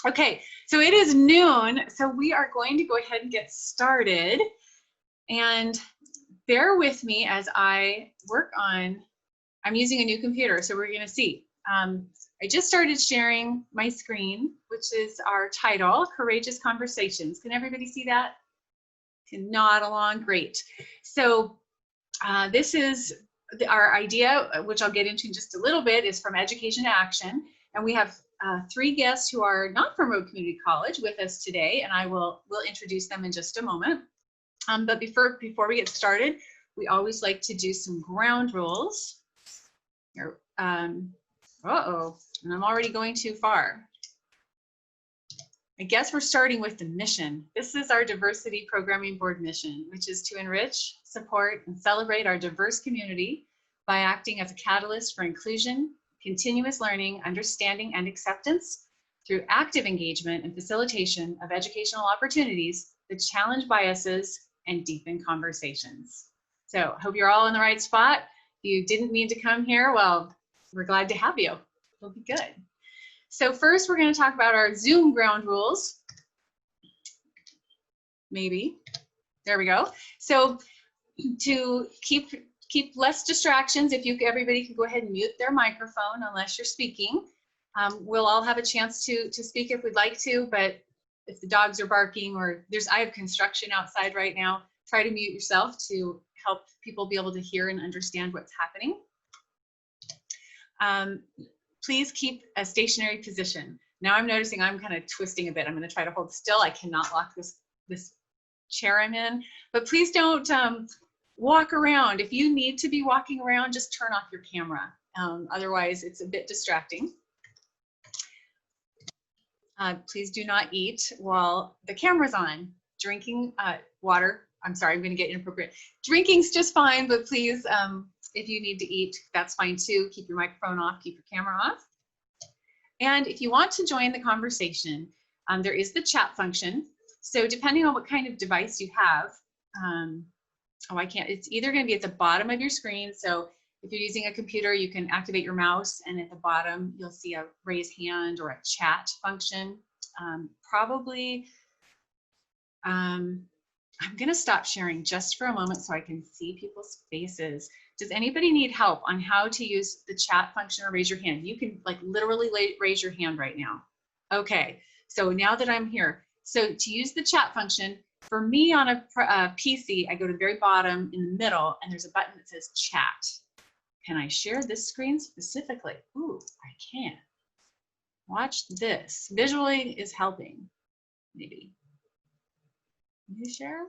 Okay, so it is noon, so we are going to go ahead and get started. And bear with me as I work on, I'm using a new computer, so we're going to see. I just started sharing my screen, which is our title, Courageous Conversations. Can everybody see that? Can nod along, great. So this is our idea, which I'll get into in just a little bit, is from Education to Action. And we have 3 guests who are not from Road Community College with us today, and we'll introduce them in just a moment. But before we get started, we always like to do some ground rules. Here, uh-oh, and I'm already going too far. I guess we're starting with the mission. This is our Diversity Programming Board mission, which is to enrich, support, and celebrate our diverse community by acting as a catalyst for inclusion, continuous learning, understanding, and acceptance through active engagement and facilitation of educational opportunities that challenge biases and deepen conversations. So hope you're all in the right spot. If you didn't mean to come here, well, we're glad to have you. It'll be good. So first, we're going to talk about our Zoom ground rules. Maybe. There we go. So to keep less distractions, if everybody could go ahead and mute their microphone unless you're speaking. We'll all have a chance to speak if we'd like to, but if the dogs are barking or I have construction outside right now, try to mute yourself to help people be able to hear and understand what's happening. Please keep a stationary position. Now I'm noticing I'm kind of twisting a bit. I'm going to try to hold still. I cannot lock this chair I'm in, but please don't walk around. If you need to be walking around, just turn off your camera. Otherwise, it's a bit distracting. Please do not eat while the camera's on. Drinking water, I'm sorry, I'm going to get inappropriate. Drinking's just fine, but please, if you need to eat, that's fine too. Keep your microphone off, keep your camera off. And if you want to join the conversation, there is the chat function. So depending on what kind of device you have, it's either going to be at the bottom of your screen. So if you're using a computer, you can activate your mouse, and at the bottom, you'll see a raise hand or a chat function. I'm going to stop sharing just for a moment so I can see people's faces. Does anybody need help on how to use the chat function or raise your hand? You can literally raise your hand right now. Okay, so now that I'm here, so to use the chat function, for me on a PC, I go to the very bottom in the middle, and there's a button that says chat. Can I share this screen specifically? Ooh, I can. Watch this. Visually is helping, maybe. Can you share?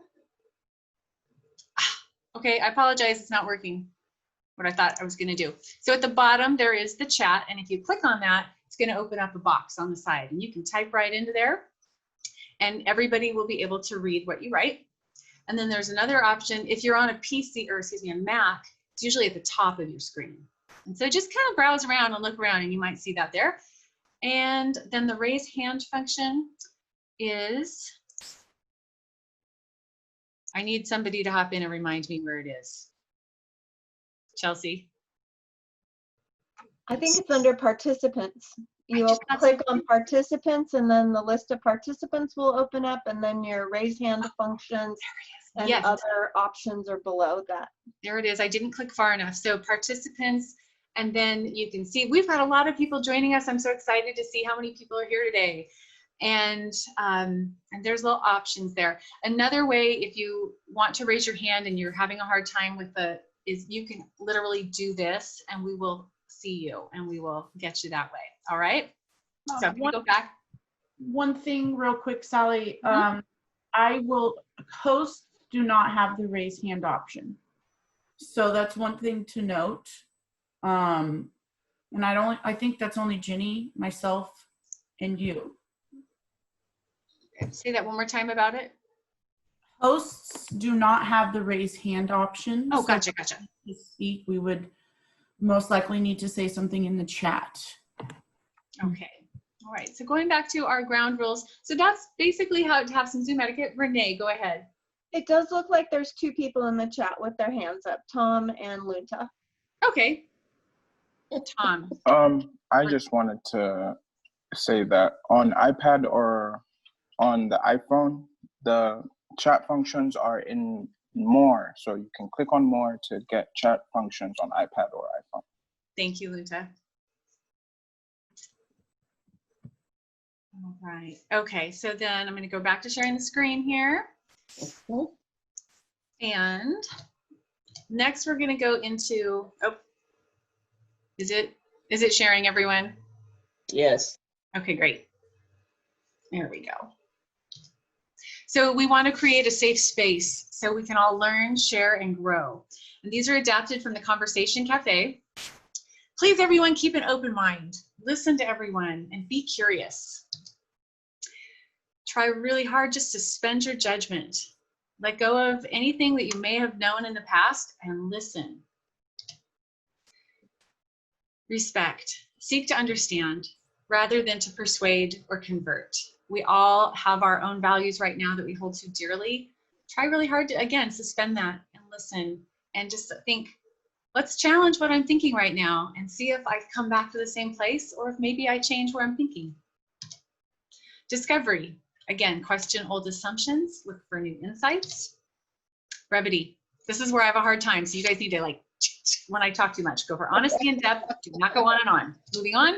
Okay, I apologize, it's not working. What I thought I was going to do. So at the bottom, there is the chat, and if you click on that, it's going to open up a box on the side, and you can type right into there, and everybody will be able to read what you write. And then there's another option. If you're on a PC, or excuse me, a Mac, it's usually at the top of your screen. And so just kind of browse around and look around, and you might see that there. And then the raise hand function is, I need somebody to hop in and remind me where it is. Chelsea? I think it's under participants. You'll click on participants, and then the list of participants will open up, and then your raise hand functions and yes, other options are below that. There it is. I didn't click far enough. So participants, and then you can see we've got a lot of people joining us. I'm so excited to see how many people are here today. And there's little options there. Another way, if you want to raise your hand and you're having a hard time with is you can literally do this, and we will see you, and we will get you that way. All right. So if you go back. One thing real quick, Sally. Hosts do not have the raise hand option. So that's one thing to note. And I think that's only Ginny, myself, and you. Say that one more time about it. Hosts do not have the raise hand option. Oh, gotcha, gotcha. To speak, we would most likely need to say something in the chat. Okay. All right. So going back to our ground rules. So that's basically how to have some Zoom etiquette. Renee, go ahead. It does look like there's 2 people in the chat with their hands up, Tom and Lunta. Okay. Tom. I just wanted to say that on iPad or on the iPhone, the chat functions are in more. So you can click on more to get chat functions on iPad or iPhone. Thank you, Lunta. All right. Okay, so then I'm going to go back to sharing the screen here. And next we're going to go into, oh, is it sharing, everyone? Yes. Okay, great. There we go. So we want to create a safe space so we can all learn, share, and grow. And these are adapted from the Conversation Cafe. Please, everyone, keep an open mind. Listen to everyone and be curious. Try really hard just to suspend your judgment. Let go of anything that you may have known in the past and listen. Respect. Seek to understand rather than to persuade or convert. We all have our own values right now that we hold to dearly. Try really hard to, again, suspend that and listen and just think, let's challenge what I'm thinking right now and see if I come back to the same place or if maybe I change where I'm thinking. Discovery. Again, question old assumptions, look for new insights. Brevity. This is where I have a hard time, so you guys need to, like, when I talk too much, go for honesty and depth, do not go on and on. Moving on.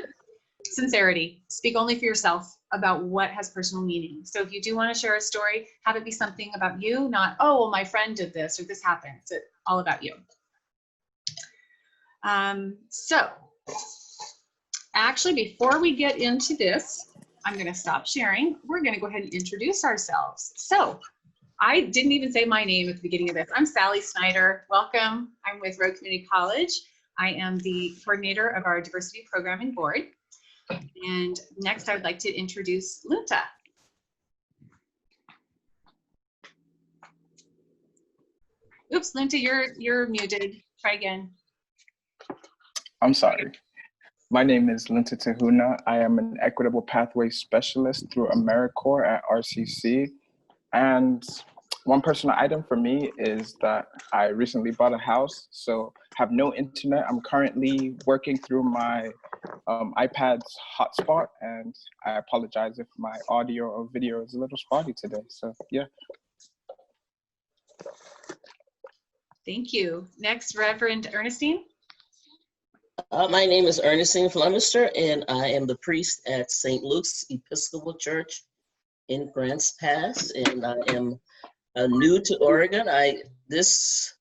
Sincerity. Speak only for yourself about what has personal meaning. So if you do want to share a story, have it be something about you, not, oh, well, my friend did this or this happened. It's all about you. So actually, before we get into this, I'm going to stop sharing. We're going to go ahead and introduce ourselves. So I didn't even say my name at the beginning of this. I'm Sally Snyder. Welcome. I'm with Road Community College. I am the coordinator of our Diversity Programming Board. And next, I would like to introduce Lunta. Oops, Lunta, you're muted. Try again. I'm sorry. My name is Lunta Tahuna. I am an Equitable Pathway Specialist through AmeriCorps at RCC. And one personal item for me is that I recently bought a house, so have no internet. I'm currently working through my iPad's hotspot, and I apologize if my audio or video is a little spotty today. So yeah. Thank you. Next, Reverend Ernestine. My name is Ernestine Flemister, and I am the priest at St. Luke's Episcopal Church in Grants Pass, and I am new to Oregon. This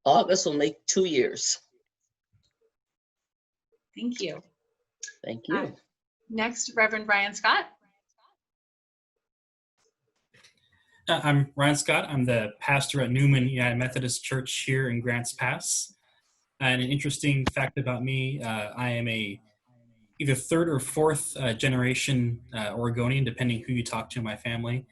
August will make 2 years. Thank you. Thank you. Next, Reverend Brian Scott. I'm Ryan Scott. I'm the pastor at Newman United Methodist Church here in Grants Pass. And an interesting fact about me, I am either third or fourth generation Oregonian, depending who you talk to in my family.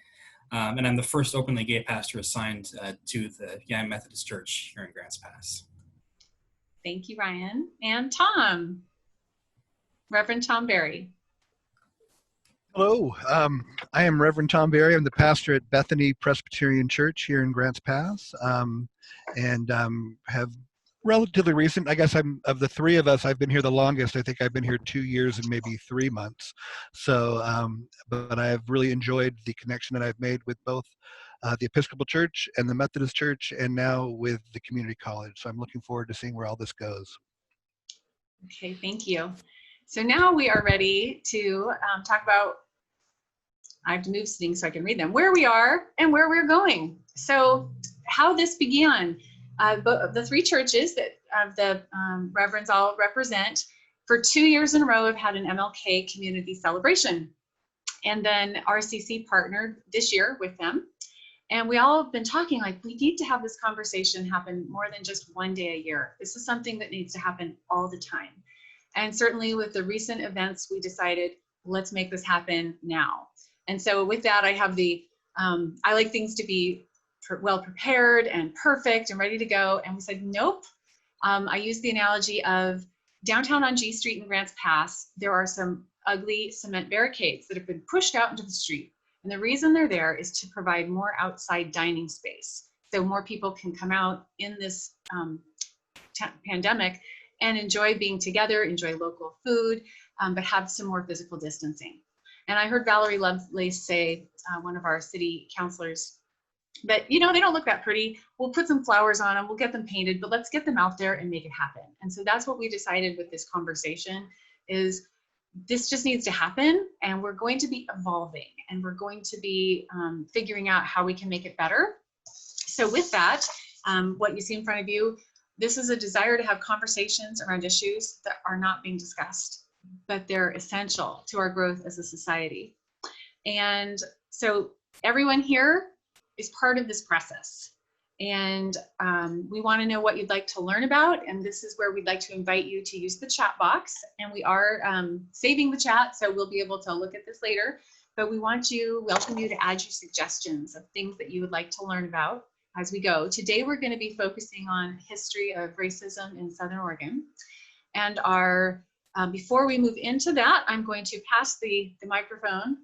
And I'm the first openly gay pastor assigned to the United Methodist Church here in Grants Pass. Thank you, Ryan. And Tom, Reverend Tom Berry. Hello, I am Reverend Tom Berry. I'm the pastor at Bethany Presbyterian Church here in Grants Pass, and have relatively recent, I guess of the three of us, I've been here the longest. I think I've been here 2 years and maybe 3 months. So, but I have really enjoyed the connection that I've made with both the Episcopal Church and the Methodist Church, and now with the community college. So I'm looking forward to seeing where all this goes. Okay, thank you. So now we are ready to talk about, I have to move things so I can read them, where we are and where we're going. So how this began, the three churches that the reverends all represent for 2 years in a row have had an MLK community celebration. And then RCC partnered this year with them. And we all have been talking like, we need to have this conversation happen more than just one day a year. This is something that needs to happen all the time. And certainly with the recent events, we decided, let's make this happen now. And so with that, I have I like things to be well prepared and perfect and ready to go. And we said, nope. I used the analogy of downtown on G Street in Grants Pass, there are some ugly cement barricades that have been pushed out into the street. And the reason they're there is to provide more outside dining space. So more people can come out in this pandemic and enjoy being together, enjoy local food, but have some more physical distancing. And I heard Valerie Lovelace say, one of our city councilors, that, you know, they don't look that pretty. We'll put some flowers on them, we'll get them painted, but let's get them out there and make it happen. And so that's what we decided with this conversation, is this just needs to happen, and we're going to be evolving, and we're going to be figuring out how we can make it better. So with that, what you see in front of you, this is a desire to have conversations around issues that are not being discussed, but they're essential to our growth as a society. And so everyone here is part of this process. And we want to know what you'd like to learn about. And this is where we'd like to invite you to use the chat box. And we are saving the chat, so we'll be able to look at this later. But we welcome you to add your suggestions of things that you would like to learn about as we go. Today, we're going to be focusing on history of racism in Southern Oregon. And before we move into that, I'm going to pass the microphone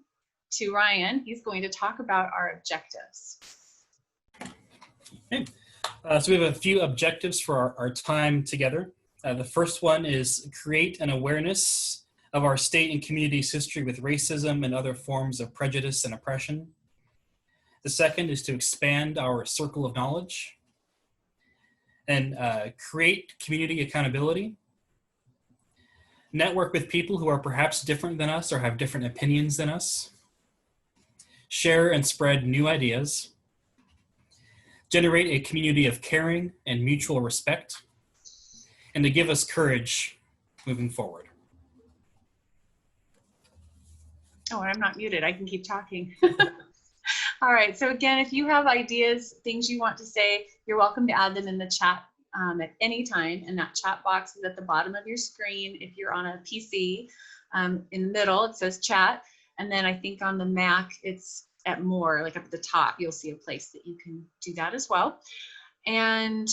to Ryan. He's going to talk about our objectives. Okay. So we have a few objectives for our time together. The first one is create an awareness of our state and community's history with racism and other forms of prejudice and oppression. The second is to expand our circle of knowledge and create community accountability. Network with people who are perhaps different than us or have different opinions than us. Share and spread new ideas. Generate a community of caring and mutual respect, and to give us courage moving forward. Oh, and I'm not muted. I can keep talking. All right. So again, if you have ideas, things you want to say, you're welcome to add them in the chat at any time. And that chat box is at the bottom of your screen. If you're on a PC, in the middle, it says chat. And then I think on the Mac, it's at more, like up at the top, you'll see a place that you can do that as well. And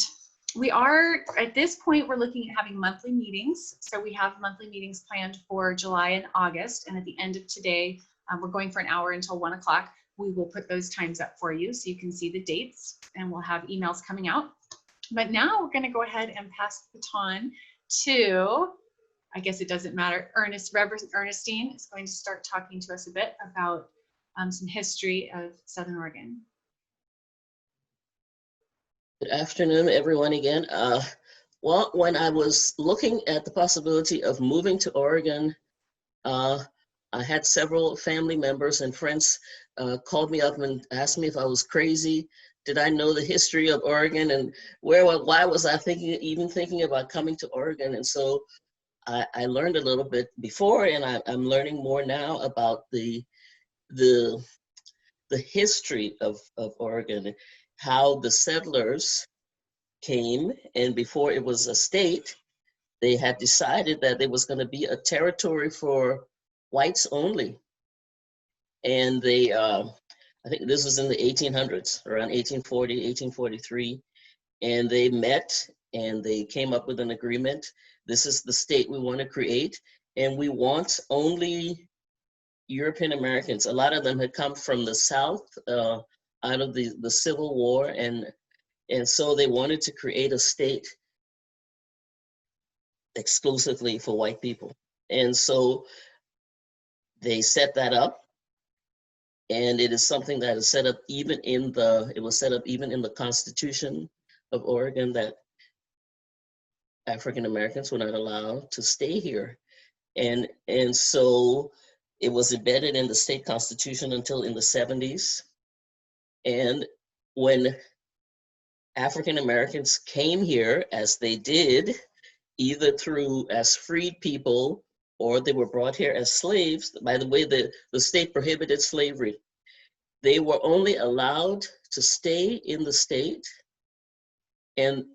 we are, at this point, we're looking at having monthly meetings. So we have monthly meetings planned for July and August. And at the end of today, we're going for an hour until 1 o'clock. We will put those times up for you so you can see the dates, and we'll have emails coming out. But now we're going to go ahead and pass the baton to, I guess it doesn't matter, Reverend Ernestine is going to start talking to us a bit about some history of Southern Oregon. Good afternoon, everyone, again. Well, when I was looking at the possibility of moving to Oregon, I had several family members and friends called me up and asked me if I was crazy. Did I know the history of Oregon, and why was I even thinking about coming to Oregon? And so I learned a little bit before, and I'm learning more now about the history of Oregon, how the settlers came, and before it was a state, they had decided that it was going to be a territory for whites only. And they, I think this was in the 1800s, around 1840, 1843, and they met and they came up with an agreement. This is the state we want to create, and we want only European Americans. A lot of them had come from the South out of the Civil War, and so they wanted to create a state exclusively for white people. And so they set that up, and it is something that is set up even in the Constitution of Oregon, that African Americans were not allowed to stay here. And so it was embedded in the state constitution until in the 70s. And when African Americans came here, as they did, either as freed people or they were brought here as slaves. By the way, the state prohibited slavery. They were only allowed to stay in the state, and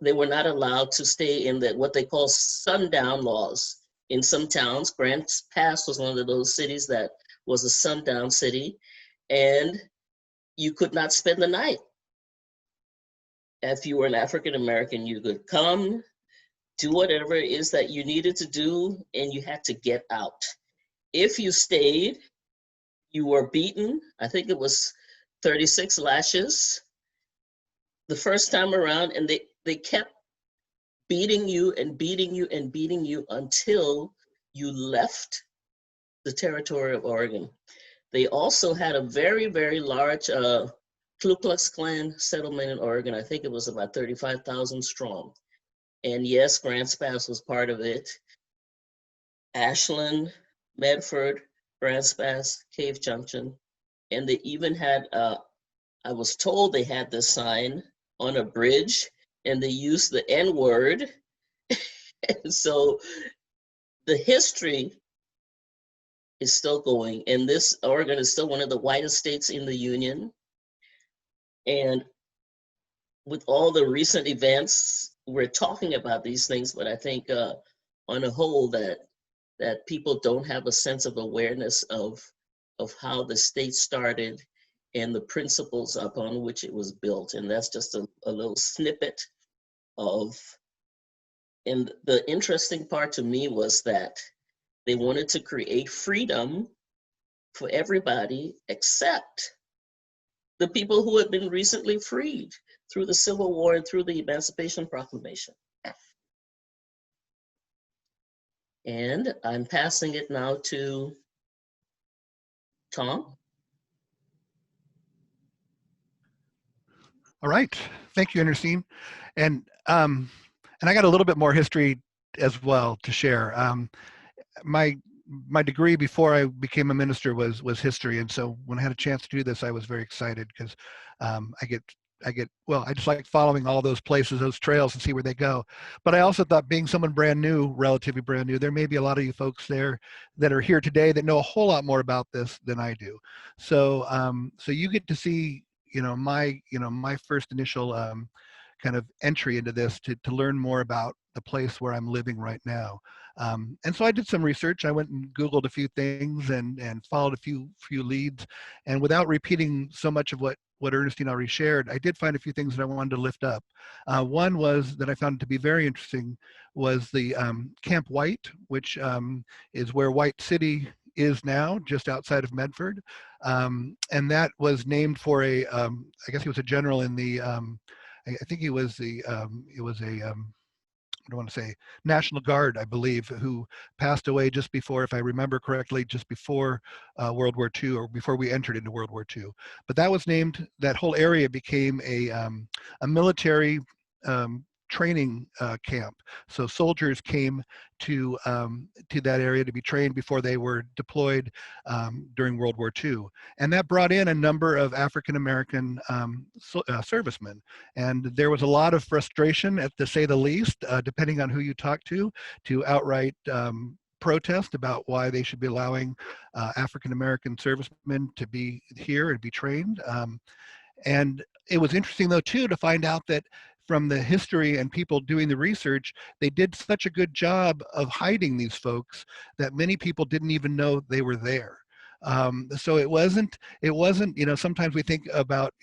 they were not allowed to stay in what they call sundown laws. In some towns, Grants Pass was one of those cities that was a sundown city, and you could not spend the night. If you were an African American, you could come, do whatever it is that you needed to do, and you had to get out. If you stayed, you were beaten. I think it was 36 lashes the first time around, and they kept beating you and beating you and beating you until you left the territory of Oregon. They also had a very, very large Ku Klux Klan settlement in Oregon. I think it was about 35,000 strong. And yes, Grants Pass was part of it. Ashland, Medford, Grants Pass, Cave Junction. And they even had, I was told they had this sign on a bridge and they used the N-word. And so the history is still going. And this Oregon is still one of the whitest states in the Union. And with all the recent events, we're talking about these things, but I think on a whole that people don't have a sense of awareness of how the state started and the principles upon which it was built. And that's just a little snippet of, and the interesting part to me was that they wanted to create freedom for everybody except the people who had been recently freed through the Civil War and through the Emancipation Proclamation. And I'm passing it now to Tom. All right, thank you, Ernestine. And I got a little bit more history as well to share. My degree before I became a minister was history, and so when I had a chance to do this, I was very excited because I just like following all those places, those trails, and see where they go. But I also thought, being someone brand new, relatively brand new, there may be a lot of you folks there that are here today that know a whole lot more about this than I do. So so you get to see my first initial kind of entry into this to learn more about the place where I'm living right now. And so I did some research. I went and Googled a few things and followed a few leads. And without repeating so much of what Ernestine already shared, I did find a few things that I wanted to lift up. One was that I found to be very interesting was the Camp White, which is where White City is now, just outside of Medford. And that was named for I guess he was a general in the, I think he was I don't want to say National Guard, I believe, who passed away just before, if I remember correctly, just before World War II, or before we entered into World War II. But that was named, that whole area became a military training camp. So soldiers came to that area to be trained before they were deployed during World War II. And that brought in a number of African-American servicemen. And there was a lot of frustration, to say the least, depending on who you talk to outright protest about why they should be allowing African-American servicemen to be here and be trained. And it was interesting, though, too, to find out that from the history and people doing the research, they did such a good job of hiding these folks that many people didn't even know they were there. So it wasn't, sometimes we think about,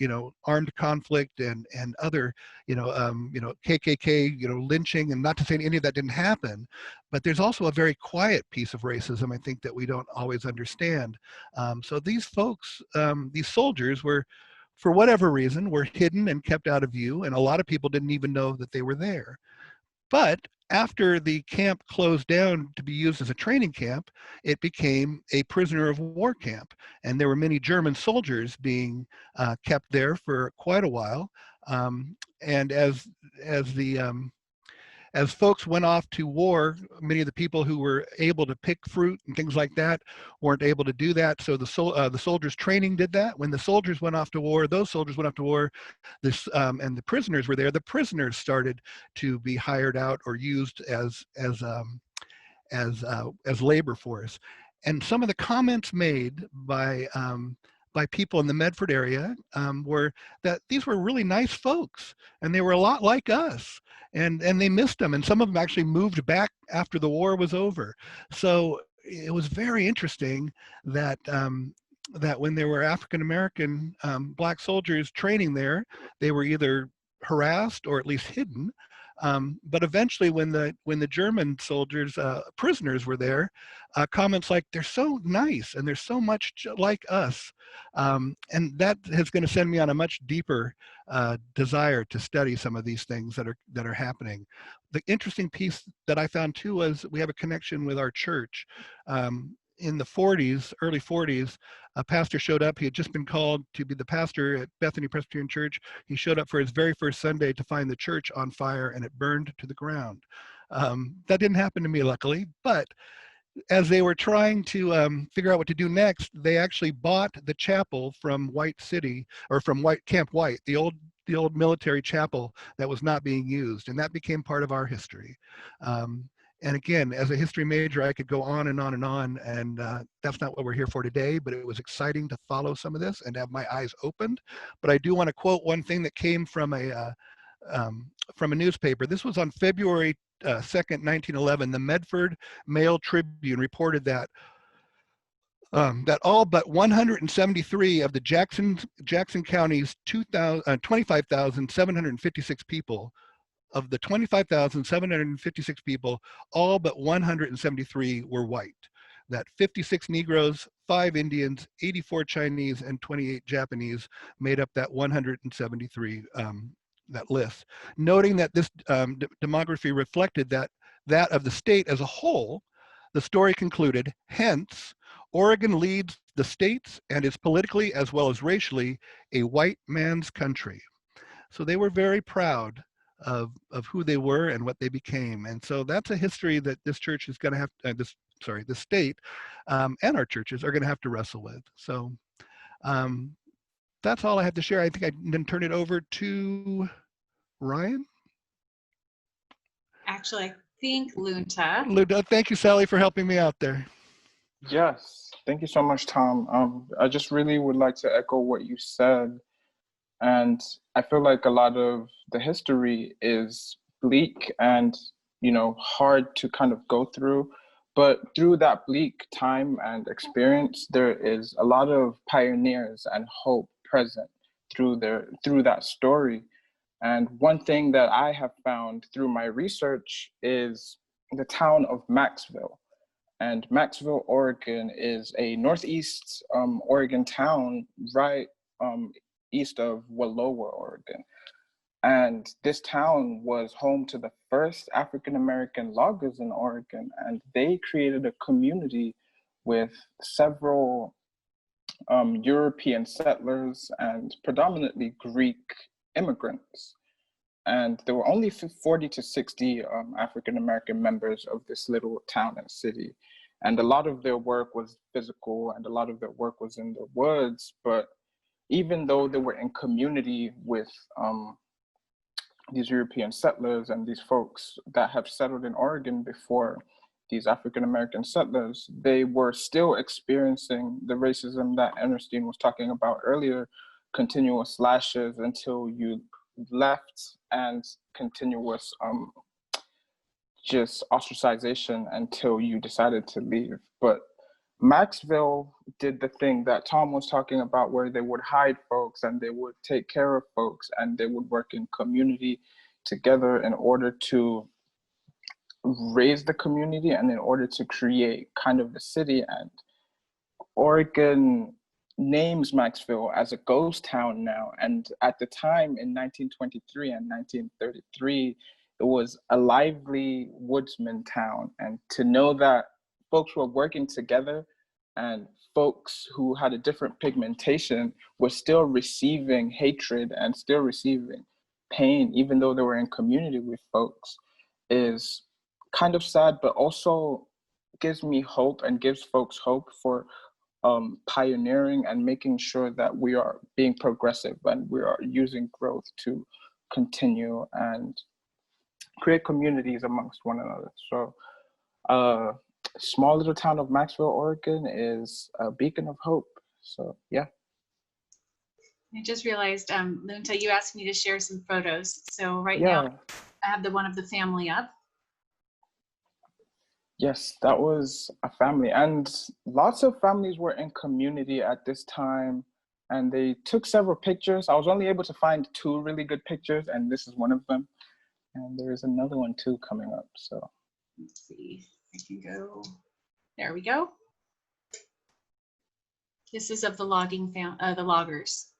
armed conflict and other, KKK, lynching, and not to say any of that didn't happen, but there's also a very quiet piece of racism, I think, that we don't always understand. So these folks, these soldiers were, for whatever reason, were hidden and kept out of view, and a lot of people didn't even know that they were there. But after the camp closed down to be used as a training camp, it became a prisoner of war camp. And there were many German soldiers being kept there for quite a while. And as folks went off to war, many of the people who were able to pick fruit and things like that weren't able to do that. So the soldiers training did that. When the soldiers went off to war, those soldiers went off to war, and the prisoners were there. The prisoners started to be hired out or used as labor force. And some of the comments made by people in the Medford area were that these were really nice folks, and they were a lot like us, and they missed them, and some of them actually moved back after the war was over. So it was very interesting that that when there were African-American Black soldiers training there, they were either harassed or at least hidden. But eventually, when the German soldiers, prisoners were there, comments like, "They're so nice and they're so much like us," and that is going to send me on a much deeper desire to study some of these things that are happening. the interesting piece that I found too was we have a connection with our church. In the 40s, early 40s, a pastor showed up. He had just been called to be the pastor at Bethany Presbyterian Church. He showed up for his very first Sunday to find the church on fire and it burned to the ground. That didn't happen to me, luckily, but as they were trying to figure out what to do next, they actually bought the chapel from White City, or from Camp White, the old military chapel that was not being used, and that became part of our history. And again, as a history major, I could go on and on and on, and that's not what we're here for today, but it was exciting to follow some of this and have my eyes opened. But I do want to quote one thing that came from a newspaper. This was on February 2nd, 1911. The Medford Mail Tribune reported that that all but 173 of the Jackson County's 25,756 people, of the 25,756 people, all but 173 were white. That 56 Negroes, 5 Indians, 84 Chinese, and 28 Japanese made up that 173 that list. Noting that this demography reflected that of the state as a whole, the story concluded, hence, Oregon leads the states and is politically as well as racially a white man's country. So they were very proud of who they were and what they became. And so that's a history that this church is going to have, the state and our churches are going to have to wrestle with. So that's all I have to share. I think I then turn it over to Ryan. Actually, I think Lunta. Lunta, thank you, Sally, for helping me out there. Yes, thank you so much, Tom. I just really would like to echo what you said. And I feel like a lot of the history is bleak and, hard to kind of go through. But through that bleak time and experience, there is a lot of pioneers and hope present through that story. And one thing that I have found through my research is the town of Maxville. And Maxville, Oregon is a northeast Oregon town right east of Wallowa, Oregon. And this town was home to the first African-American loggers in Oregon. And they created a community with several European settlers and predominantly Greek immigrants. And there were only 40 to 60 African-American members of this little town and city. And a lot of their work was physical and a lot of their work was in the woods. But even though they were in community with these European settlers and these folks that have settled in Oregon before these African-American settlers, they were still experiencing the racism that Ernestine was talking about earlier, continuous slashes until you left and continuous just ostracization until you decided to leave. But Maxville did the thing that Tom was talking about, where they would hide folks and they would take care of folks and they would work in community together in order to raise the community and in order to create kind of the city. And Oregon names Maxville as a ghost town now. And at the time in 1923 and 1933, it was a lively woodsman town. And to know that folks were working together and folks who had a different pigmentation were still receiving hatred and still receiving pain, even though they were in community with folks, is kind of sad, but also gives me hope and gives folks hope for pioneering and making sure that we are being progressive and we are using growth to continue and create communities amongst one another. So small little town of Maxville, Oregon is a beacon of hope. So yeah. I just realized, Lunta, you asked me to share some photos. So now I have the one of the family up. Yes, that was a family, and lots of families were in community at this time, and they took several pictures. I was only able to find 2 really good pictures, and this is one of them. And there is another one too coming up. So let's see, I can go, there we go. This is of the the loggers.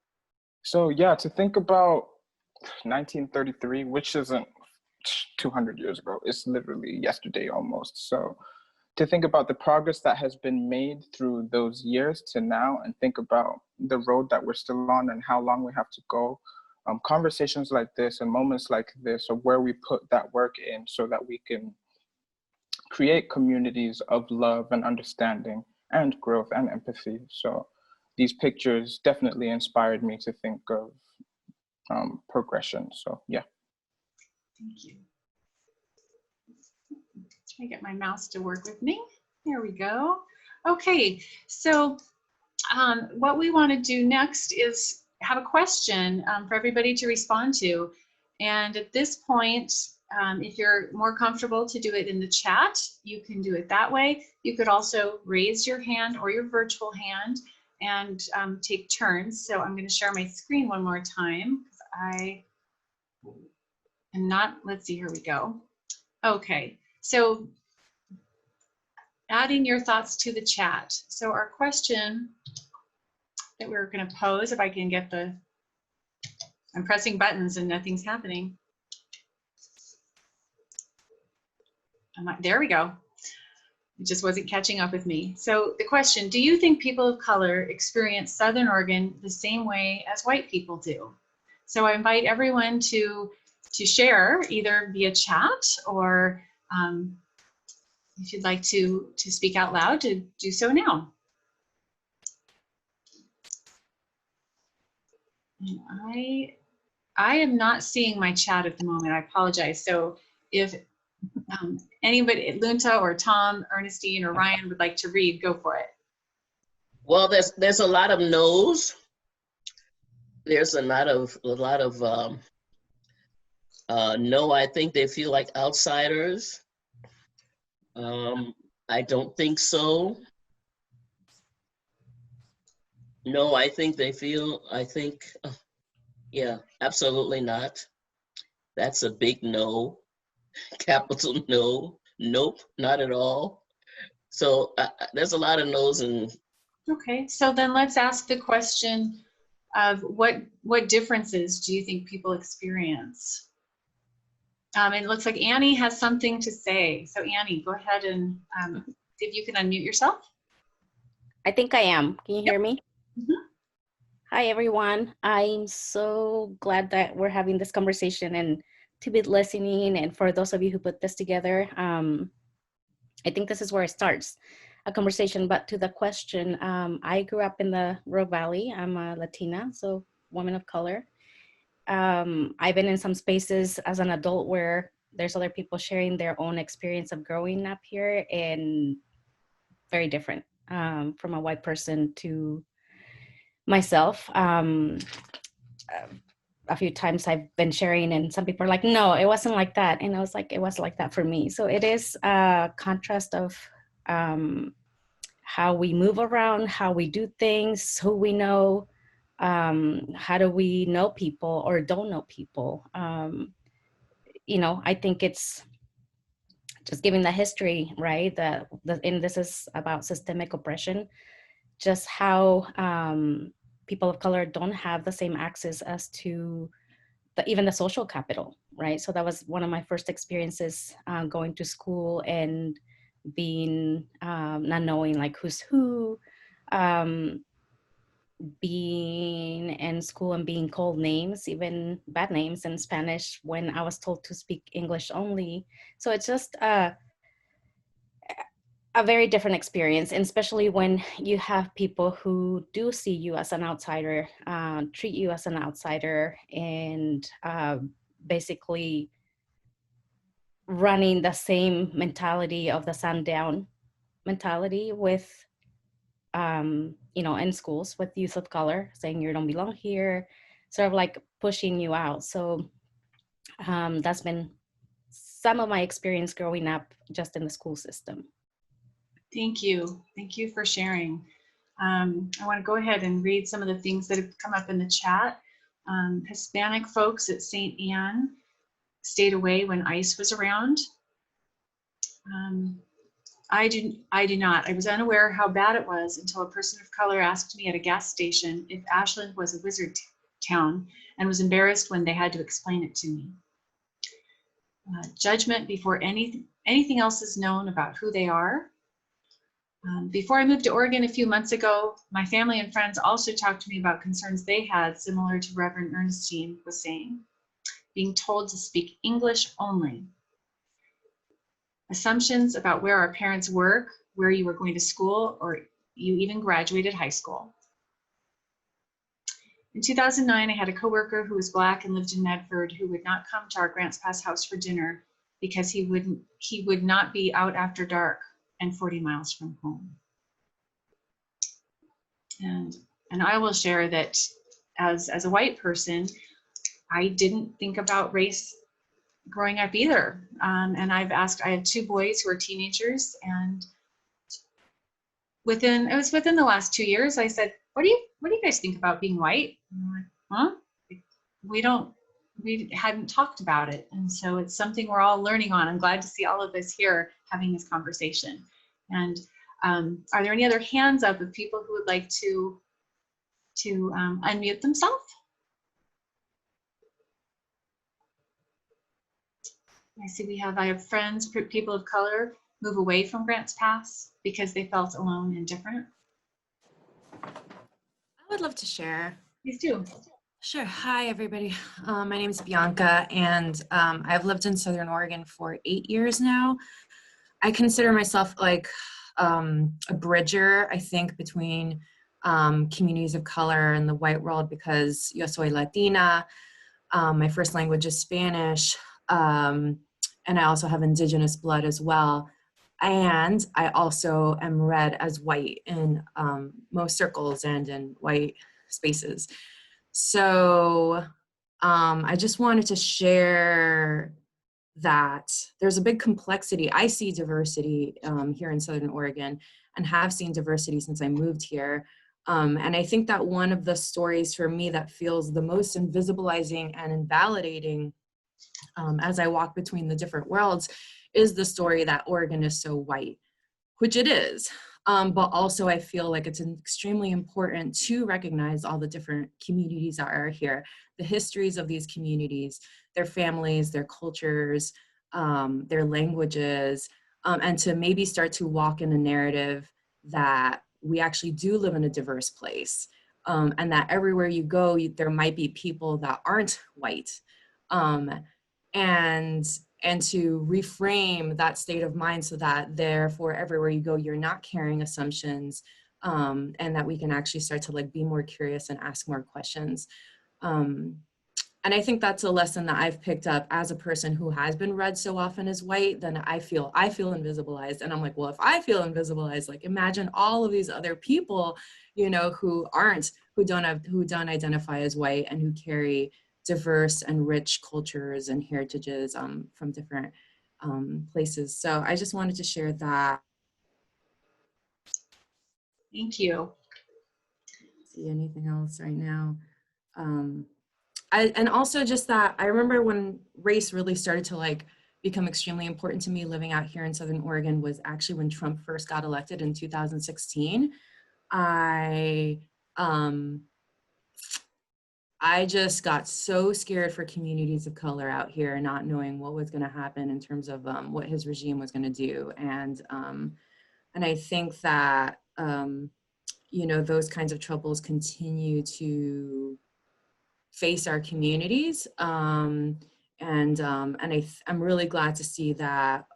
So yeah, to think about 1933, which isn't 200 years ago. It's literally yesterday almost. So to think about the progress that has been made through those years to now, and think about the road that we're still on and how long we have to go. Conversations like this and moments like this are where we put that work in so that we can create communities of love and understanding and growth and empathy. So these pictures definitely inspired me to think of progression. So yeah. Thank you. Try to get my mouse to work with me. There we go. Okay, so what we want to do next is have a question for everybody to respond to. And at this point, if you're more comfortable to do it in the chat, you can do it that way. You could also raise your hand or your virtual hand and take turns. So I'm going to share my screen one more time. I am not, let's see, here we go. Okay, so adding your thoughts to the chat. So our question that we're going to pose, if I can get the, I'm pressing buttons and nothing's happening. There we go. It just wasn't catching up with me. So the question, do you think people of color experience Southern Oregon the same way as white people do? So I invite everyone to share either via chat or if you'd like to speak out loud, to do so now. And I am not seeing my chat at the moment. I apologize. So if anybody, Lunta or Tom, Ernestine or Ryan would like to read, go for it. Well, there's a lot of no's. There's a lot of no. I think they feel like outsiders. I don't think so. No, I think they feel. Yeah, absolutely not. That's a big no. Capital no. Nope, not at all. So there's a lot of no's. And okay, so then let's ask the question of what differences do you think people experience? It looks like Annie has something to say. So Annie, go ahead and see if you can unmute yourself. I think I am. Can you hear me? Mm-hmm. Hi, everyone. I'm so glad that we're having this conversation and to be listening. And for those of you who put this together, I think this is where it starts, a conversation. But to the question, I grew up in the Rogue Valley. I'm a Latina, so woman of color. I've been in some spaces as an adult where there's other people sharing their own experience of growing up here, and very different from a white person to myself. A few times I've been sharing and some people are like, no, it wasn't like that. And I was like, it was like that for me. So it is a contrast of how we move around, how we do things, who we know, how do we know people or don't know people. You know, I think it's just giving the history, right? And this is about systemic oppression, just how people of color don't have the same access as to even the social capital, right? So that was one of my first experiences going to school and being, not knowing like who's who, being in school and being called names, even bad names in Spanish when I was told to speak English only. So it's just a very different experience, and especially when you have people who do see you as an outsider, treat you as an outsider, and basically running the same mentality of the sundown mentality with, you know, in schools with youth of color, saying you don't belong here, sort of like pushing you out. So that's been some of my experience growing up just in the school system. Thank you. Thank you for sharing. I want to go ahead and read some of the things that have come up in the chat. Hispanic folks at St. Anne stayed away when ICE was around. I do not. I was unaware how bad it was until a person of color asked me at a gas station if Ashland was a wizard town and was embarrassed when they had to explain it to me. judgment before anything else is known about who they are. Before I moved to Oregon a few months ago, my family and friends also talked to me about concerns they had, similar to Reverend Ernestine was saying, being told to speak English only. Assumptions about where our parents work, where you were going to school, or you even graduated high school. In 2009, I had a coworker who was Black and lived in Medford who would not come to our Grants Pass house for dinner because he would not be out after dark and 40 miles from home. And I will share that as a white person, I didn't think about race growing up either. And I have 2 boys who are teenagers, and it was within the last 2 years, I said, what do you guys think about being white? And I'm like, huh? We hadn't talked about it. And so it's something we're all learning on. I'm glad to see all of us here having this conversation. And are there any other hands up of people who would like to unmute themselves? I have friends, people of color, move away from Grants Pass because they felt alone and different. I would love to share. Please do. Sure. Hi, everybody. My name is Bianca, and I've lived in Southern Oregon for 8 years now. I consider myself like a bridger, I think, between communities of color and the white world, because yo soy Latina. My first language is Spanish, and I also have indigenous blood as well. And I also am read as white in most circles and in white spaces. So I just wanted to share that there's a big complexity. I see diversity here in Southern Oregon, and have seen diversity since I moved here. And I think that one of the stories for me that feels the most invisibilizing and invalidating as I walk between the different worlds is the story that Oregon is so white, which it is. But also I feel like it's extremely important to recognize all the different communities that are here, the histories of these communities, their families, their cultures, their languages, and to maybe start to walk in a narrative that we actually do live in a diverse place, and that everywhere you go, there might be people that aren't white. And to reframe that state of mind so that therefore everywhere you go, you're not carrying assumptions, and that we can actually start to like be more curious and ask more questions. And I think that's a lesson that I've picked up as a person who has been read so often as white. Then I feel invisibilized, and I'm like, well, if I feel invisibilized, like imagine all of these other people, you know, who don't identify as white and who carry diverse and rich cultures and heritages from different places. So I just wanted to share that. Thank you. See anything else right now? And also just that I remember when race really started to like become extremely important to me living out here in Southern Oregon was actually when Trump first got elected in 2016. I just got so scared for communities of color out here, not knowing what was going to happen in terms of what his regime was going to do. And I think that, you know, those kinds of troubles continue to face our communities. And I'm really glad to see that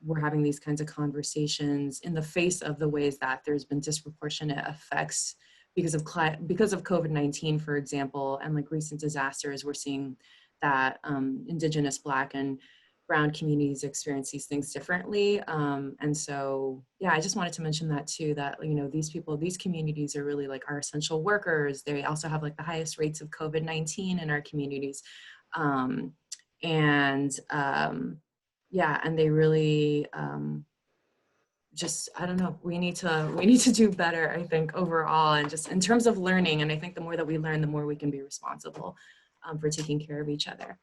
we're having these kinds of conversations in the face of the ways that there's been disproportionate effects because of COVID-19, for example, and like recent disasters. We're seeing that Indigenous, Black, and Brown communities experience these things differently. And so, yeah, I just wanted to mention that too, that, you know, these communities are really like our essential workers. They also have like the highest rates of COVID-19 in our communities. Yeah, and they really, just, I don't know, we need to do better, I think, overall, and just in terms of learning. And I think the more that we learn, the more we can be responsible for taking care of each other.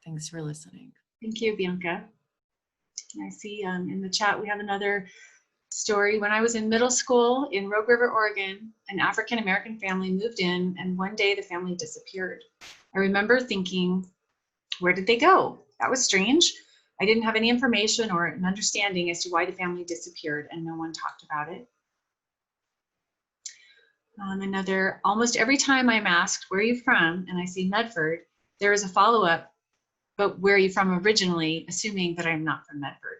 Thanks for listening. Thank you, Bianca. I see in the chat we have another story. When I was in middle school in Rogue River, Oregon, an African-American family moved in, and one day the family disappeared. I remember thinking, where did they go? that was strange. I didn't have any information or an understanding as to why the family disappeared, and no one talked about it. Almost every time I'm asked, where are you from? And I say Medford, there is a follow-up, but where are you from originally, assuming that I'm not from Medford.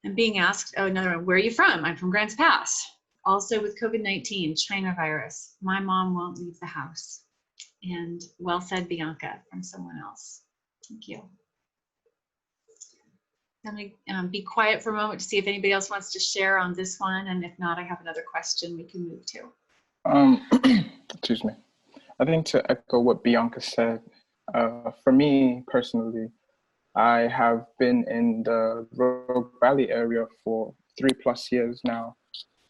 I'm being asked, oh, another one, where are you from? I'm from Grants Pass. Also with COVID-19, China virus, my mom won't leave the house. And well said, Bianca, from someone else. Thank you. Let me be quiet for a moment to see if anybody else wants to share on this one. And if not, I have another question we can move to. Excuse me. I think to echo what Bianca said, for me personally, I have been in the Rogue Valley area for 3+ years now.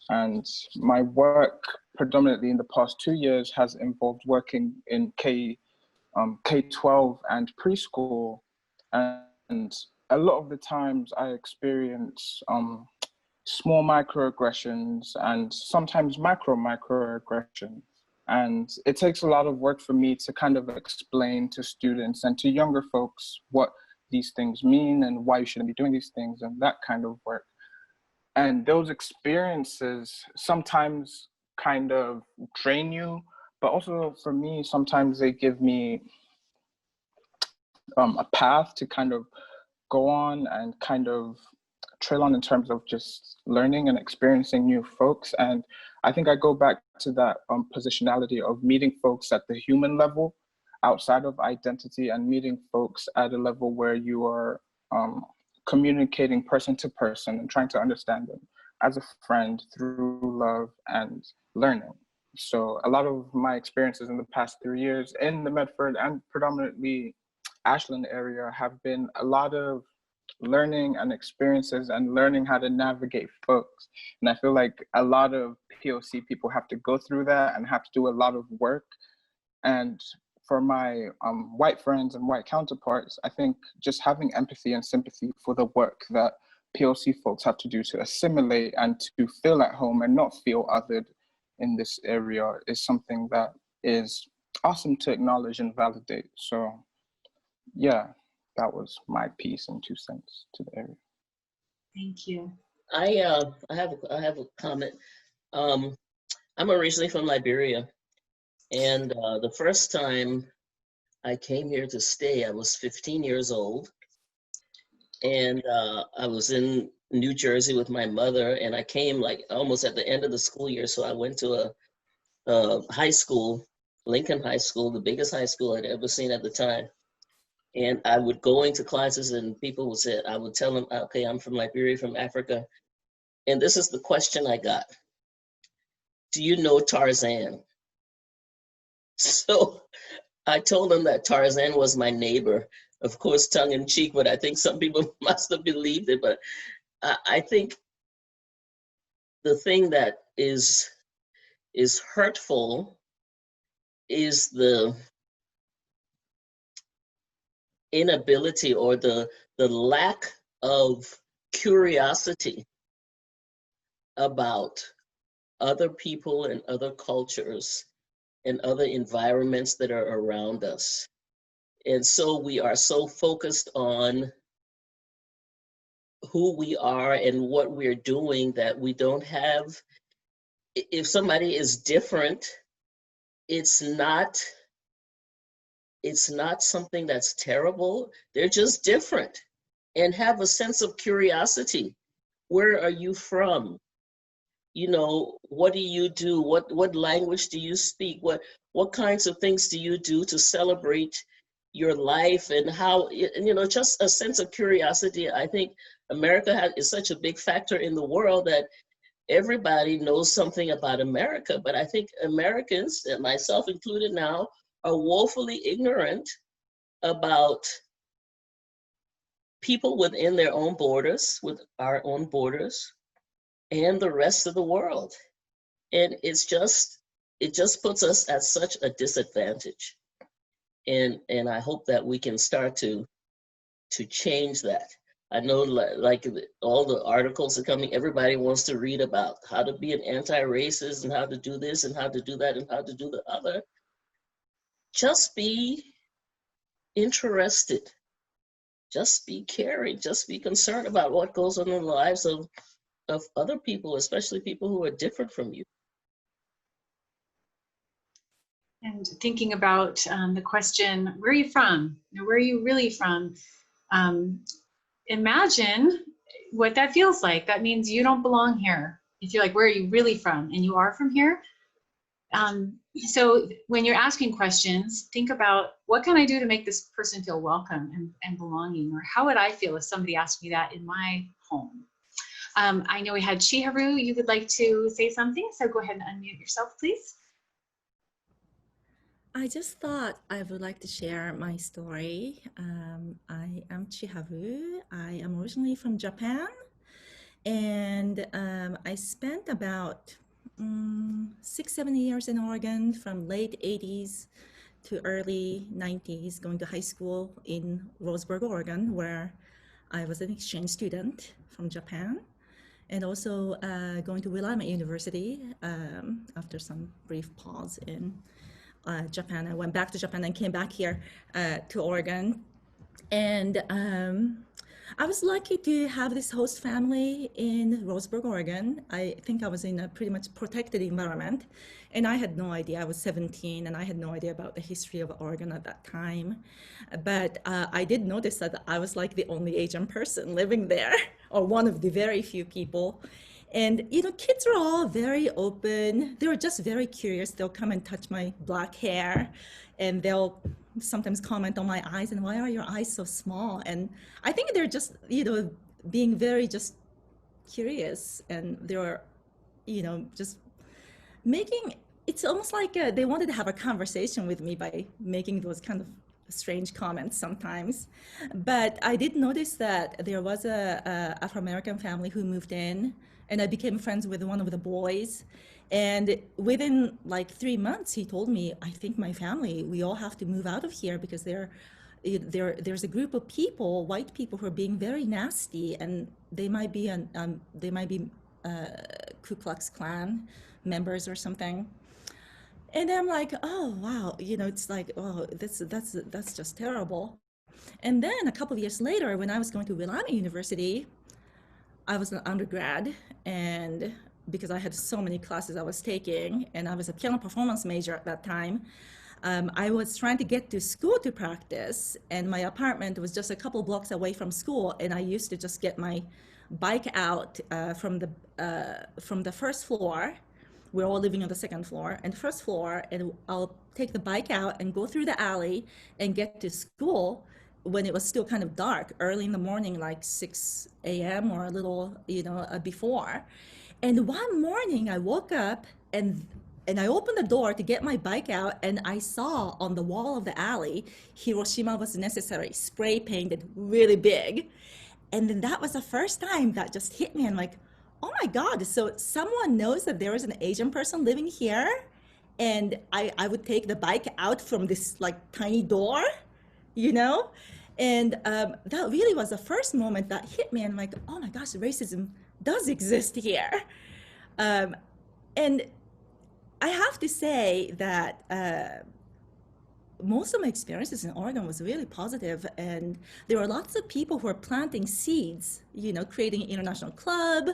And my work predominantly in the past 2 years has involved working in K-12 and preschool. And a lot of the times I experience small microaggressions and sometimes microaggressions. And it takes a lot of work for me to kind of explain to students and to younger folks what these things mean and why you shouldn't be doing these things and that kind of work. And those experiences sometimes kind of drain you, but also for me, sometimes they give me a path to kind of go on and kind of trail on in terms of just learning and experiencing new folks. And I think I go back to that positionality of meeting folks at the human level outside of identity and meeting folks at a level where you are communicating person to person and trying to understand them as a friend through love and learning. So a lot of my experiences in the past 3 years in the Medford and predominantly Ashland area have been a lot of learning and experiences and learning how to navigate folks. And I feel like a lot of POC people have to go through that and have to do a lot of work. And for my white friends and white counterparts, I think just having empathy and sympathy for the work that POC folks have to do to assimilate and to feel at home and not feel othered in this area is something that is awesome to acknowledge and validate. So yeah, that was my piece and 2 cents to the area. Thank you. I have a comment. I'm originally from Liberia, and the first time I came here to stay, I was 15 years old, and I was in New Jersey with my mother, and I came like almost at the end of the school year, so I went to a high school, Lincoln High School, the biggest high school I'd ever seen at the time. And I would go into classes and people would say, I would tell them, okay, I'm from Liberia, from Africa. And this is the question I got. Do you know Tarzan? So I told them that Tarzan was my neighbor, of course, tongue in cheek, but I think some people must have believed it. But I think the thing that is hurtful is the inability or the lack of curiosity about other people and other cultures and other environments that are around us. And so we are so focused on who we are and what we're doing that we don't have, if somebody is different, it's not something that's terrible. They're just different. And have a sense of curiosity. Where are you from? You know, what do you do? What language do you speak? What kinds of things do you do to celebrate your life, and how, you know, just a sense of curiosity. I think America is such a big factor in the world that everybody knows something about America, but I think Americans, and myself included now, are woefully ignorant about people within their own borders, with our own borders, and the rest of the world. And it just puts us at such a disadvantage. And I hope that we can start to change that. I know, like all the articles are coming, everybody wants to read about how to be an anti-racist and how to do this and how to do that and how to do the other. Just be interested. Just be caring. Just be concerned about what goes on in the lives of other people, especially people who are different from you. And thinking about the question, where are you from? Where are you really from? Imagine what that feels like. That means you don't belong here. If you're like, where are you really from? And you are from here. So when you're asking questions, think about, what can I do to make this person feel welcome and belonging? Or how would I feel if somebody asked me that in my home? I know we had Chiharu, you would like to say something, so go ahead and unmute yourself, please. I just thought I would like to share my story. I am Chiharu. I am originally from Japan, and I spent about 6-7 years in Oregon from late 80s to early 90s, going to high school in Roseburg, Oregon, where I was an exchange student from Japan, and also going to Willamette University after some brief pause in Japan. I went back to Japan and came back here to Oregon. And I was lucky to have this host family in Roseburg, Oregon. I think I was in a pretty much protected environment. And I had no idea. I was 17 and I had no idea about the history of Oregon at that time. But I did notice that I was like the only Asian person living there, or one of the very few people. And, you know, kids are all very open. They were just very curious. They'll come and touch my black hair, and they'll sometimes comment on my eyes and, why are your eyes so small? And I think they're just, you know, being very just curious, and they're, you know, just making, it's almost like they wanted to have a conversation with me by making those kind of strange comments sometimes. But I did notice that there was a Afro-American family who moved in, and I became friends with one of the boys. And within like 3 months, he told me, I think my family, we all have to move out of here because there's a group of people, white people, who are being very nasty, and they might be Ku Klux Klan members or something. And I'm like, oh wow, you know, it's like, oh, that's just terrible. And then a couple of years later, when I was going to Willamette University, I was an undergrad, and because I had so many classes I was taking, and I was a piano performance major at that time, I was trying to get to school to practice, and my apartment was just a couple blocks away from school, and I used to just get my bike out from the first floor. We're all living on the second floor and first floor, and I'll take the bike out and go through the alley and get to school when it was still kind of dark, early in the morning, like 6 a.m. or a little, you know, before. And one morning I woke up and I opened the door to get my bike out, and I saw on the wall of the alley, Hiroshima was necessary, spray painted really big. And then that was the first time that just hit me. I'm like, oh my God, so someone knows that there is an Asian person living here, and I would take the bike out from this like tiny door, you know? And that really was the first moment that hit me. And I'm like, oh my gosh, racism does exist here. And I have to say that most of my experiences in Oregon was really positive, and there were lots of people who are planting seeds, you know, creating an international club,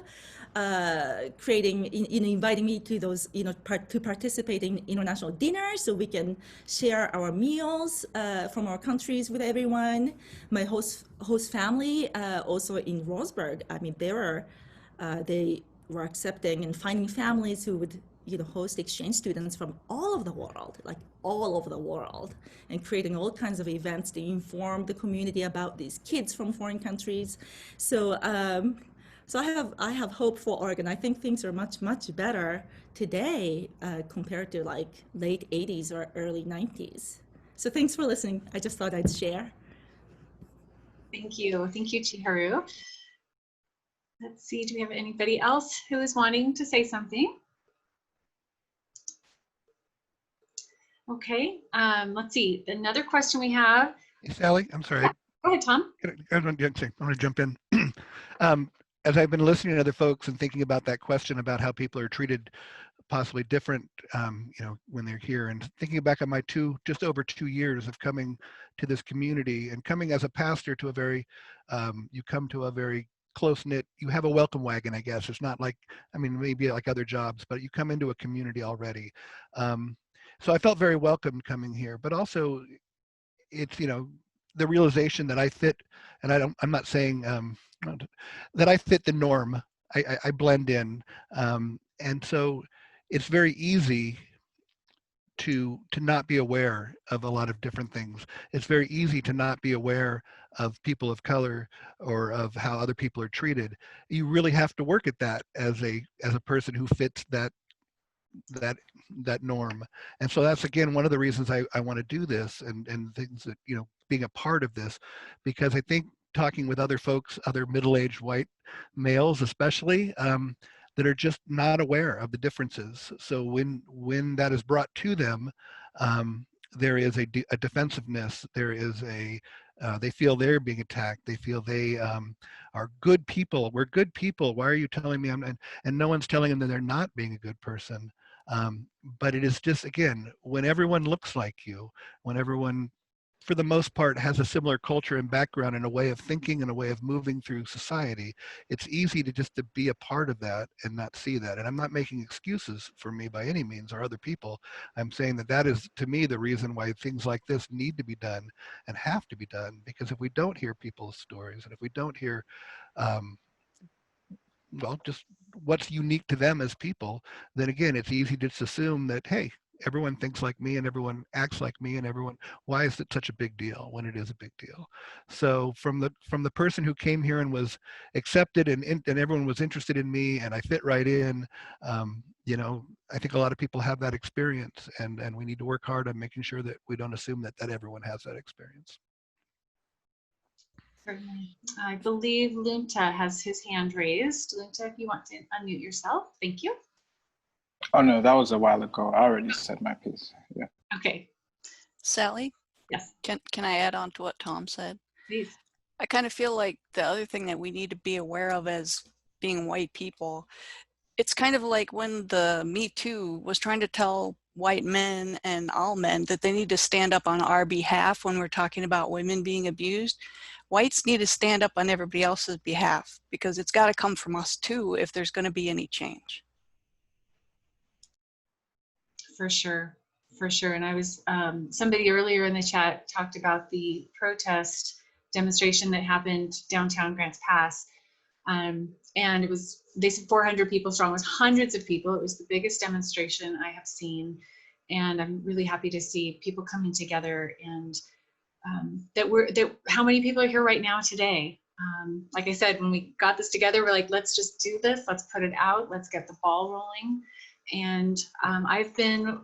inviting me to those, you know, to participate in international dinners so we can share our meals from our countries with everyone. My host family, also in Roseburg, I mean, they were accepting and finding families who would, you know, host exchange students from all over the world, like all over the world, and creating all kinds of events to inform the community about these kids from foreign countries. So, so I have hope for Oregon. I think things are much better today compared to like late 80s or early 90s. So thanks for listening. I just thought I'd share. Thank you, Chiharu. Let's see, do we have anybody else who is wanting to say something? Okay, let's see. Another question we have. Hey, Sally, I'm sorry. Yeah. Go ahead, Tom. I want to jump in. As I've been listening to other folks and thinking about that question about how people are treated possibly different, when they're here. And thinking back on my just over 2 years of coming to this community and coming as a pastor to a very, you come to a very close-knit, you have a welcome wagon, I guess. It's not like, maybe like other jobs, but you come into a community already. So I felt very welcome coming here, but also it's, the realization that I fit, and I'm not saying that I fit the norm. I blend in. And so it's very easy to not be aware of a lot of different things. It's very easy to not be aware of people of color or of how other people are treated. You really have to work at that as a person who fits that norm. And so that's, again, one of the reasons I want to do this and things that, being a part of this, because I think talking with other folks, other middle-aged white males especially, that are just not aware of the differences. So when that is brought to them, there is a defensiveness. There is they feel they're being attacked. They feel they are good people. We're good people. Why are you telling me I'm? And no one's telling them that they're not being a good person. But it is just, again, when everyone looks like you, when everyone, for the most part, has a similar culture and background and a way of thinking and a way of moving through society, it's easy to be a part of that and not see that. And I'm not making excuses for me by any means or other people. I'm saying that is, to me, the reason why things like this need to be done and have to be done, because if we don't hear people's stories and if we don't hear, just what's unique to them as people, then again, it's easy to just assume that, hey, everyone thinks like me and everyone acts like me and everyone, why is it such a big deal when it is a big deal? So from the person who came here and was accepted and everyone was interested in me and I fit right in, I think a lot of people have that experience, and we need to work hard on making sure that we don't assume that everyone has that experience. Certainly. I believe Lunta has his hand raised. Lunta, if you want to unmute yourself. Thank you. Oh no, that was a while ago. I already said my piece. Yeah. Okay. Sally? Yes. Can I add on to what Tom said? Please. I kind of feel like the other thing that we need to be aware of as being white people, it's kind of like when the Me Too was trying to tell white men and all men that they need to stand up on our behalf when we're talking about women being abused. Whites need to stand up on everybody else's behalf, because it's got to come from us too if there's going to be any change. For sure. And I was, somebody earlier in the chat talked about the protest demonstration that happened downtown Grants Pass. And it was, they said 400 people strong. It was hundreds of people. It was the biggest demonstration I have seen. And I'm really happy to see people coming together, and how many people are here right now today? Like I said, when we got this together, we're like, let's just do this. Let's put it out. Let's get the ball rolling. And I've been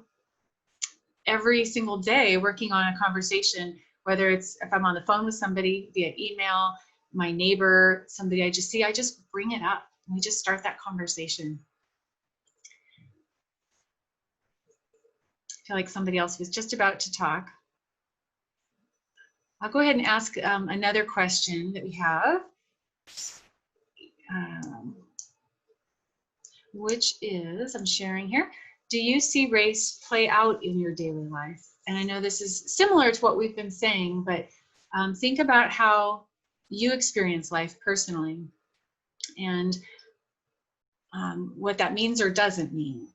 every single day working on a conversation, whether it's if I'm on the phone with somebody via email, my neighbor, somebody I just see, I just bring it up. And we just start that conversation. I feel like somebody else was just about to talk. I'll go ahead and ask another question that we have, which is, I'm sharing here. Do you see race play out in your daily life? And I know this is similar to what we've been saying, but think about how you experience life personally and what that means or doesn't mean.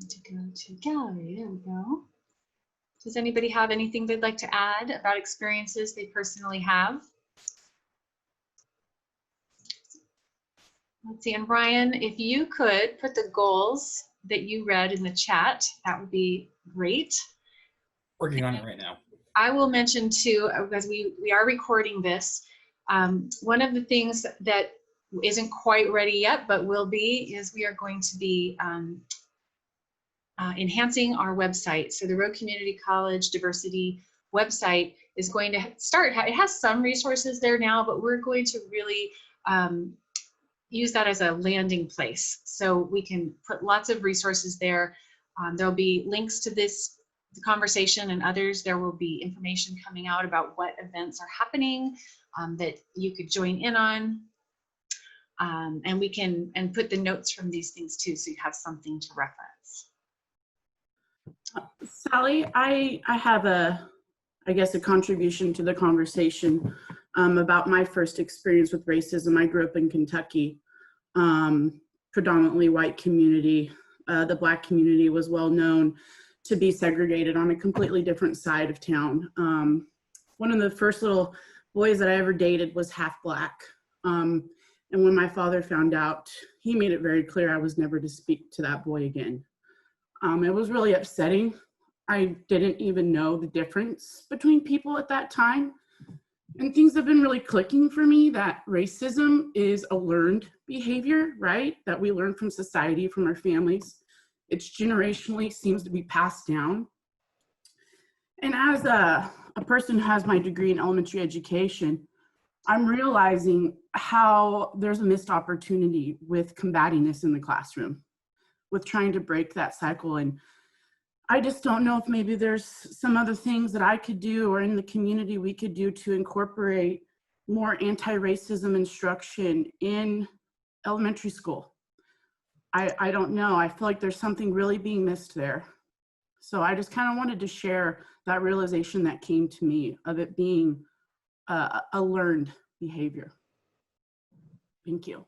To go to gallery, there we go. Does anybody have anything they'd like to add about experiences they personally have? Let's see, and Ryan, if you could put the goals that you read in the chat, that would be great. Working on it right now. I will mention too, because we are recording this, one of the things that isn't quite ready yet, but will be, is we are going to be enhancing our website. So the Rogue Community College Diversity website is going to start, it has some resources there now, but we're going to really use that as a landing place. So we can put lots of resources there. There'll be links to this conversation and others, there will be information coming out about what events are happening that you could join in on. And we can put the notes from these things too, so you have something to reference. Sally, I have I guess a contribution to the conversation about my first experience with racism. I grew up in Kentucky, predominantly white community. The Black community was well known to be segregated on a completely different side of town. One of the first little boys that I ever dated was half Black. And when my father found out, he made it very clear I was never to speak to that boy again. It was really upsetting. I didn't even know the difference between people at that time. And things have been really clicking for me that racism is a learned behavior, right? That we learn from society, from our families. It's generationally seems to be passed down. And as a person who has my degree in elementary education, I'm realizing how there's a missed opportunity with combating this in the classroom, with trying to break that cycle. And I just don't know if maybe there's some other things that I could do or in the community we could do to incorporate more anti-racism instruction in elementary school. I don't know. I feel like there's something really being missed there. So I just kind of wanted to share that realization that came to me of it being a learned behavior. Thank you.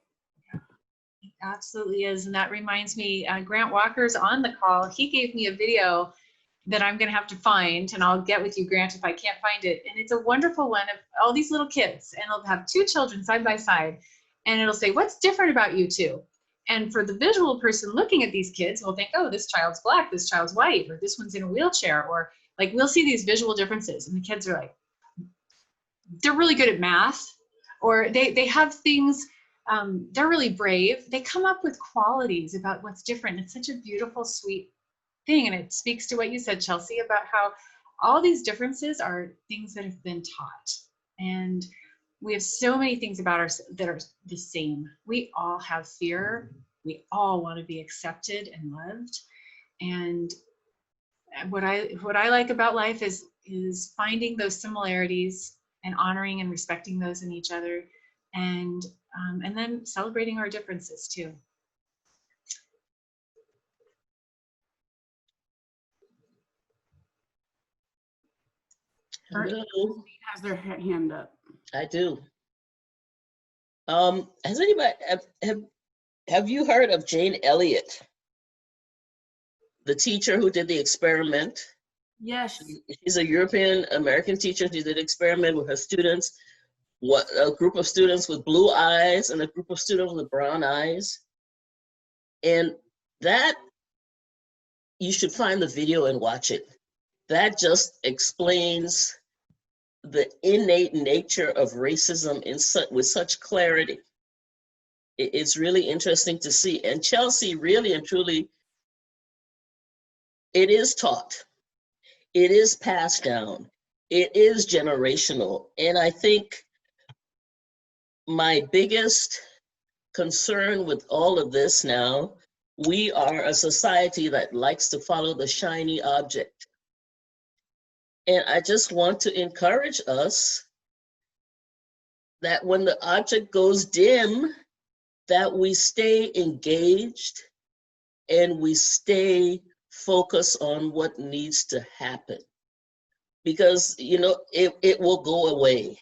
It absolutely is. And that reminds me, Grant Walker's on the call. He gave me a video that I'm going to have to find, and I'll get with you, Grant, if I can't find it. And it's a wonderful one of all these little kids, and it'll have two children side by side, and it'll say, what's different about you two? And for the visual person looking at these kids, we'll think, oh, this child's Black, this child's white, or this one's in a wheelchair, or like we'll see these visual differences, and the kids are like, they're really good at math, or they have things. They're really brave. They come up with qualities about what's different. It's such a beautiful, sweet thing. And it speaks to what you said, Chelsea, about how all these differences are things that have been taught. And we have so many things about us that are the same. We all have fear. We all want to be accepted and loved. And what I like about life is finding those similarities and honoring and respecting those in each other. And then celebrating our differences too. Hello. Has their hand up. I do. Has anybody, have you heard of Jane Elliott? The teacher who did the experiment? Yes. She's a European American teacher. She did an experiment with her students. A group of students with blue eyes and a group of students with brown eyes. And that, you should find the video and watch it. That just explains the innate nature of racism with such clarity. It's really interesting to see. And Chelsea, really and truly, it is taught. It is passed down. It is generational. And I think my biggest concern with all of this now, we are a society that likes to follow the shiny object. And I just want to encourage us that when the object goes dim, that we stay engaged and we stay focused on what needs to happen. Because, you know, it will go away.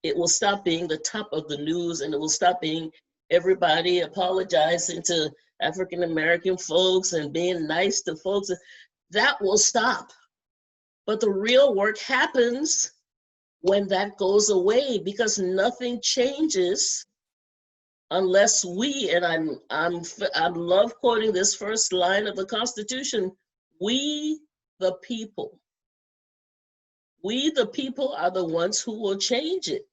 It will stop being the top of the news, and it will stop being everybody apologizing to African-American folks and being nice to folks. That will stop. But the real work happens when that goes away, because nothing changes unless we, and I love quoting this first line of the Constitution, we the people are the ones who will change it.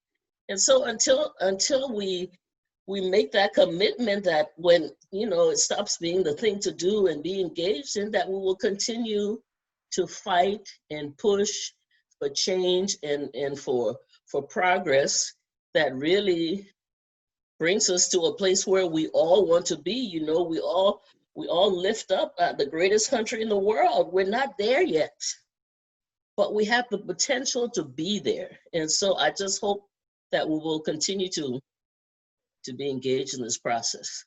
And so until we make that commitment that when, you know, it stops being the thing to do and be engaged in, that we will continue to fight and push for change and for progress that really brings us to a place where we all want to be. You know, we all lift up the greatest country in the world. We're not there yet. but we have the potential to be there. And so I just hope that we will continue to be engaged in this process.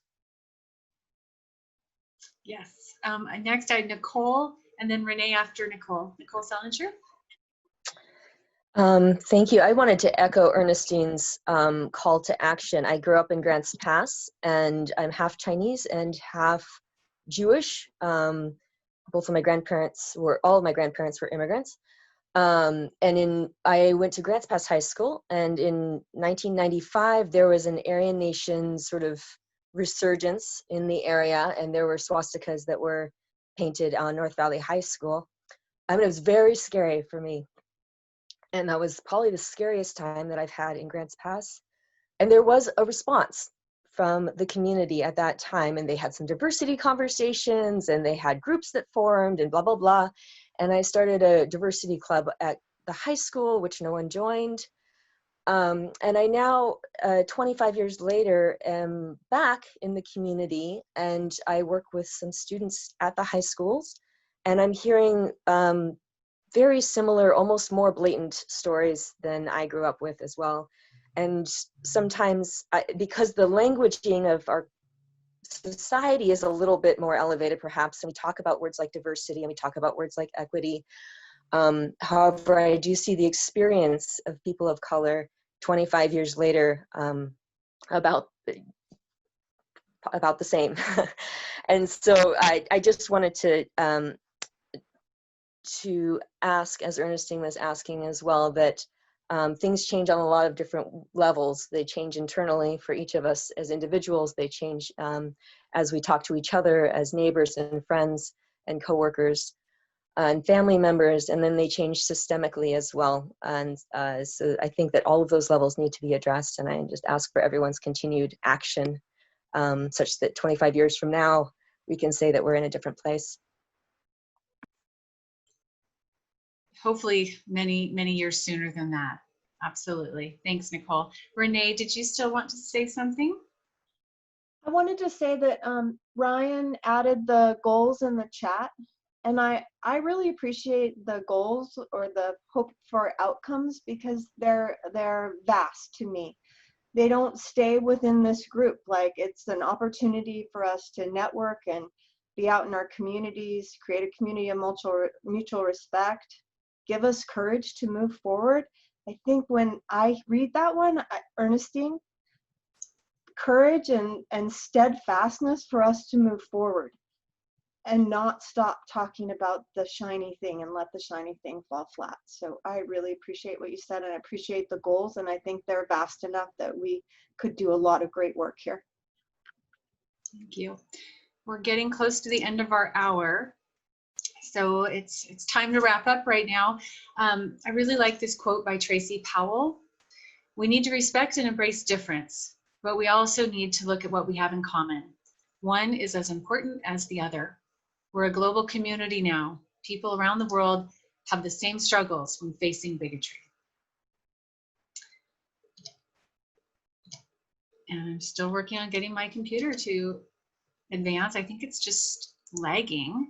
Yes. Next, I have Nicole, and then Renee after Nicole. Nicole Selinger. Thank you. I wanted to echo Ernestine's call to action. I grew up in Grants Pass, and I'm half Chinese and half Jewish. Both of my grandparents were, all of my grandparents were immigrants. I went to Grants Pass High School, and in 1995, there was an Aryan Nation sort of resurgence in the area, and there were swastikas that were painted on North Valley High School. I mean, it was very scary for me. And that was probably the scariest time that I've had in Grants Pass. And there was a response from the community at that time, and they had some diversity conversations, and they had groups that formed and blah, blah, blah. And I started a diversity club at the high school, which no one joined. And I now, 25 years later, am back in the community, and I work with some students at the high schools, and I'm hearing very similar, almost more blatant stories than I grew up with as well. And sometimes, because the languaging of our society is a little bit more elevated perhaps, and we talk about words like diversity and we talk about words like equity. However, I do see the experience of people of color 25 years later about the same. And so I just wanted to ask, as Ernestine was asking as well, that things change on a lot of different levels. They change internally for each of us as individuals. They change as we talk to each other as neighbors and friends and coworkers and family members, and then they change systemically as well. And so I think that all of those levels need to be addressed, and I just ask for everyone's continued action such that 25 years from now, we can say that we're in a different place. Hopefully many, many years sooner than that. Absolutely. Thanks, Nicole. Renee, did you still want to say something? I wanted to say that Ryan added the goals in the chat, and I really appreciate the goals or the hope for outcomes, because they're vast to me. They don't stay within this group. Like, it's an opportunity for us to network and be out in our communities, create a community of mutual respect, give us courage to move forward. I think when I read that one, Ernestine, courage and steadfastness for us to move forward and not stop talking about the shiny thing and let the shiny thing fall flat. So I really appreciate what you said, and I appreciate the goals, and I think they're vast enough that we could do a lot of great work here. Thank you. We're getting close to the end of our hour, so it's time to wrap up right now. I really like this quote by Tracy Powell. We need to respect and embrace difference, but we also need to look at what we have in common. One is as important as the other. We're a global community now. People around the world have the same struggles when facing bigotry. And I'm still working on getting my computer to advance. I think it's just lagging.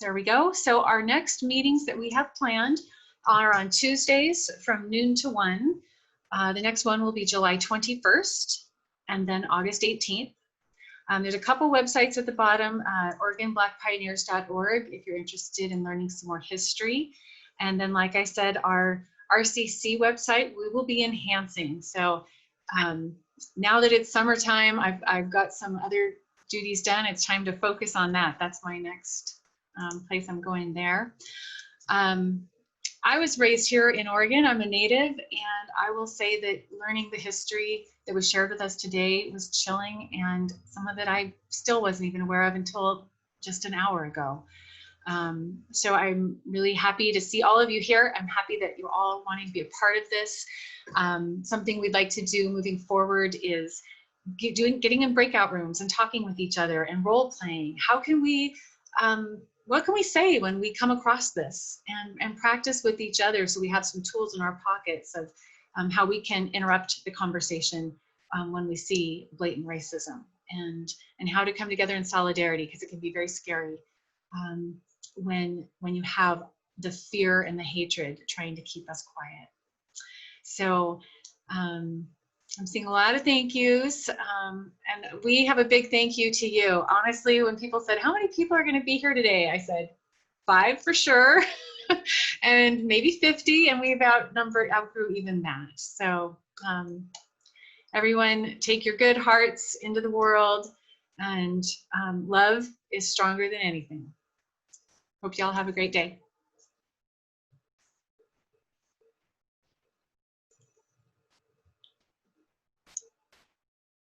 There we go. So our next meetings that we have planned are on Tuesdays from noon to 1. The next one will be July 21st and then August 18th. There's a couple websites at the bottom, OregonBlackPioneers.org if you're interested in learning some more history. And then, like I said, our RCC website, we will be enhancing. So now that it's summertime, I've got some other duties done. It's time to focus on that. That's my next place I'm going there. I was raised here in Oregon. I'm a native, and I will say that learning the history that was shared with us today was chilling, and some of it I still wasn't even aware of until just an hour ago. So I'm really happy to see all of you here. I'm happy that you're all wanting to be a part of this. Something we'd like to do moving forward is getting in breakout rooms and talking with each other and role playing. How can we, what can we say when we come across this, and practice with each other so we have some tools in our pockets of how we can interrupt the conversation when we see blatant racism, and how to come together in solidarity, because it can be very scary when you have the fear and the hatred trying to keep us quiet. So I'm seeing a lot of thank yous, and we have a big thank you to you. Honestly, when people said, how many people are going to be here today? I said 5 for sure, and maybe 50, and we've outgrew even that. So everyone, take your good hearts into the world, and love is stronger than anything. Hope y'all have a great day.